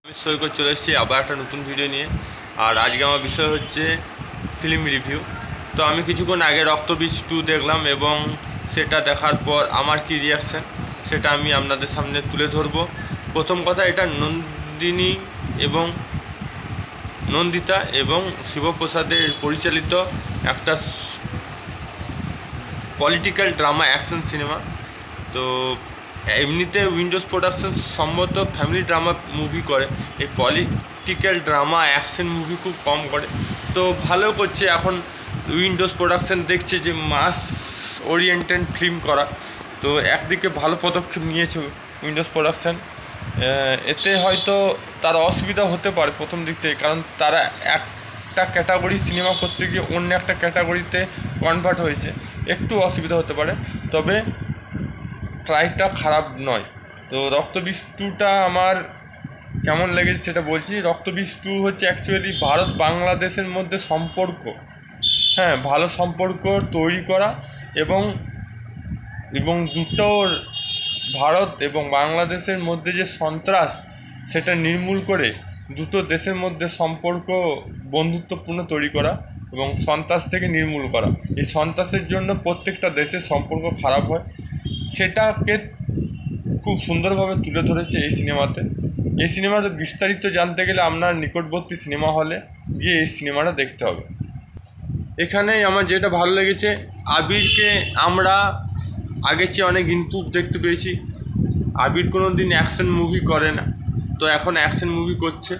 আমি সৈকত চলে এসেছি আবার একটা নতুন ভিডিও নিয়ে। আর আজকে আমার বিষয় হচ্ছে ফিল্ম রিভিউ। তো আমি কিছুক্ষণ আগে রক্তবীজ 2 দেখলাম এবং সেটা দেখার পর আমার কি রিয়াকশান সেটা আমি আপনাদের সামনে তুলে ধরবো। প্রথম কথা, এটা নন্দিতা এবং শিবপ্রসাদের পরিচালিত একটা পলিটিক্যাল ড্রামা অ্যাকশন সিনেমা। তো এমনিতে উইন্ডোজ প্রোডাকশন সম্ভবত ফ্যামিলি ড্রামা মুভি করে, এই পলিটিক্যাল ড্রামা অ্যাকশন মুভি খুব কম করে। তো ভালো করছে এখন উইন্ডোজ প্রোডাকশন, দেখছে যে মাস ওরিয়েন্টেড ফিল্ম করা। তো একদিকে ভালো পদক্ষেপ নিয়েছে উইন্ডোজ প্রোডাকশন। এতে হয়তো তার অসুবিধা হতে পারে প্রথম দিক থেকে, কারণ তারা একটা ক্যাটাগরি সিনেমা করতে গিয়ে অন্য একটা ক্যাটাগরিতে কনভার্ট হয়েছে, একটু অসুবিধা হতে পারে। তবে ট্রাইটা খারাপ নয়। তো রক্তবীজ 2টা আমার কেমন লেগেছে সেটা বলছি। রক্তবীজ 2 হচ্ছে অ্যাকচুয়ালি ভারত বাংলাদেশের মধ্যে সম্পর্ক, ভালো সম্পর্ক তৈরি করা এবং দুটোর ভারত এবং বাংলাদেশের মধ্যে যে সন্ত্রাস সেটা নির্মূল করে দুটো দেশের মধ্যে সম্পর্ক বন্ধুত্বপূর্ণ তৈরি করা এবং সন্ত্রাস থেকে নির্মূল করা। এই সন্ত্রাসের জন্য প্রত্যেকটা দেশের সম্পর্ক খারাপ হয়, সেটাকে খুব সুন্দরভাবে তুলে ধরেছে এই সিনেমাতে। এই সিনেমাতে বিস্তারিত জানতে গেলে আপনার নিকটবর্তী সিনেমা হলে গিয়ে এই সিনেমাটা দেখতে হবে। এখানে আমার যেটা ভালো লেগেছে, আবিরকে আমরা আগের চেয়ে অনেক ইমপ্রুভ দেখতে পেয়েছি। আবির কোনো দিন অ্যাকশন মুভি করে না, তো এখন অ্যাকশন মুভি করছে,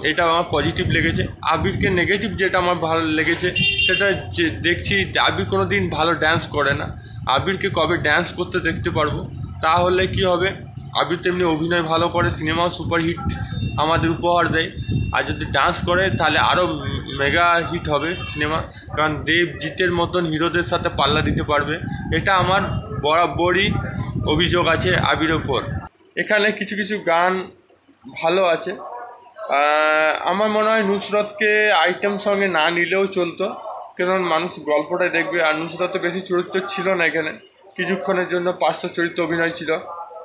এটা আমার পজিটিভ লেগেছে। আবিরকে নেগেটিভ যেটা আমার ভালো লেগেছে সেটা যে দেখছি আবির কোনো দিন ভালো ড্যান্স করে না। আবিরকে কবে ড্যান্স করতে দেখতে পারবো? তাহলে কি হবে, আবির তেমনি অভিনয় ভালো করে, সিনেমাও সুপারহিট আমাদের উপহার দেয়। আর যদি ডান্স করে তাহলে আরও মেগা হিট হবে সিনেমা, কারণ দেবজিতের মতন হিরোদের সাথে পাল্লা দিতে পারবে। এটা আমার বরাবরই অভিযোগ আছে আবিরের উপর। এখানে কিছু কিছু গান ভালো আছে। আমার মনে হয় নুসরতকে আইটেম সঙ্গে না নিলেও চলতো, কারণ মানুষ গল্পটাই দেখবে। আর নুসরতে বেশি চরিত্র ছিল না, এখানে কিছুক্ষণের জন্য 500 চরিত্র অভিনয় ছিল।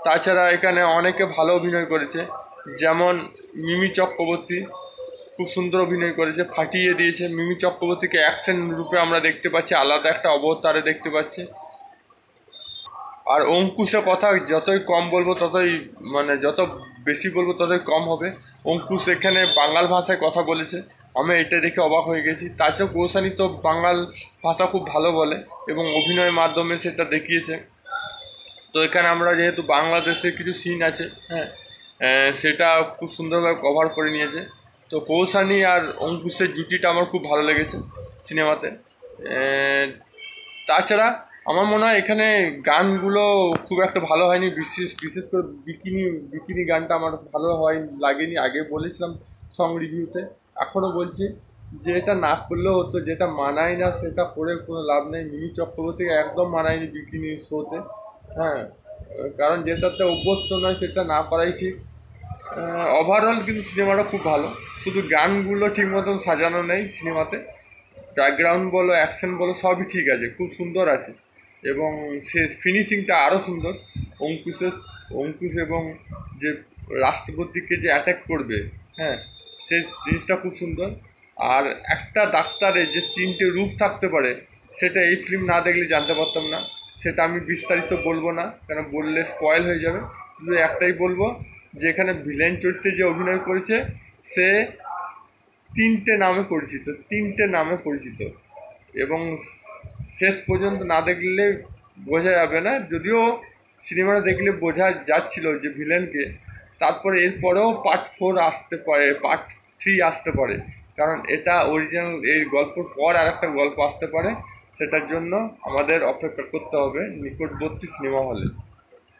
তাছাড়া এখানে অনেকে ভালো অভিনয় করেছে, যেমন মিমি চক্রবর্তী খুব সুন্দর অভিনয় করেছে, ফাটিয়ে দিয়েছে। মিমি চক্রবর্তীকে অ্যাকশন রূপে আমরা দেখতে পাচ্ছি, আলাদা একটা অবতারে দেখতে পাচ্ছি। আর অঙ্কুশের কথা যতই কম বলবো ততই যত বেশি বলবো ততই কম হবে। অঙ্কুশ এখানে বাঙাল ভাষায় কথা বলেছে, আমি এটা দেখে অবাক হয়ে গেছি। তাছাড়াও কৌশানী তো বাঙাল ভাষা খুব ভালো বলে এবং অভিনয়ের মাধ্যমে সেটা দেখিয়েছে। তো এখানে আমরা যেহেতু বাংলাদেশের কিছু সিন আছে, সেটা খুব সুন্দরভাবে কভার করে নিয়েছে। তো কৌশানী আর অঙ্কুশের জুটিটা আমার খুব ভালো লেগেছে সিনেমাতে। তাছাড়া আমার মনে হয় এখানে গানগুলো খুব একটা ভালো হয়নি, বিশেষ করে বিকিনি গানটা আমার ভালো লাগেনি। আগে বলেছিলাম সং রিভিউতে, এখনও বলছি যে এটা না করলেও হতো, যেটা মানায় না সেটা করে কোনো লাভ নেই। মিমি চক্রবর্তীকে একদম মানায়নি বিকিনি শোতে, কারণ যেটাতে অভ্যস্ত নয় সেটা না করাই ঠিক। ওভারঅল কিন্তু সিনেমাটা খুব ভালো, শুধু গানগুলো ঠিক মতন সাজানো নেই সিনেমাতে। ব্যাকগ্রাউন্ড বলো, অ্যাকশন বলো, সবই ঠিক আছে, খুব সুন্দর আছে এবং সে ফিনিশিংটা আরও সুন্দর। অঙ্কুশ এবং যে রাষ্ট্রপতিকে যে অ্যাটাক করবে, সে জিনিসটা খুব সুন্দর। আর একটা ডাক্তারের যে 3টে রূপ থাকতে পারে সেটা এই ফিল্ম না দেখলে জানতে পারতাম না। সেটা আমি বিস্তারিত বলবো না, কেন বললে স্পয়েল হয়ে যাবে। শুধু একটাই বলবো যে এখানে ভিলেন চরিত্রে যে অভিনয় করেছে সে 3টে নামে পরিচিত এবং শেষ পর্যন্ত না দেখলে বোঝা যাবে না। যদিও সিনেমাটা দেখলে বোঝা যাচ্ছিল যে ভিলেনকে, তারপরে এরপরেও পার্ট 4 আসতে পারে, পার্ট 3 আসতে পারে, কারণ এটা অরিজিনাল। এই গল্পের পর আর একটা গল্প আসতে পারে, সেটার জন্য আমাদের অপেক্ষা করতে হবে নিকটবর্তী সিনেমা হলে।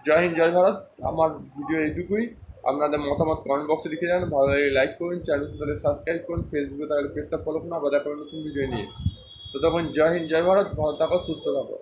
জয় হিন্দ, জয় ভারত। আমার ভিডিও এইটুকুই। আপনাদের মতামত কমেন্ট বক্সে লিখে যান, ভালো লাগলে লাইক করুন, চ্যানেলটি তাহলে সাবস্ক্রাইব করুন, ফেসবুকে তাহলে পেজটা ফলো করুন। আবার দেখা নিতুন ভিডিও নিয়ে। তো তখন জয় হিন্দ, জয় ভারত, ভালো থাকো, সুস্থ থাকো।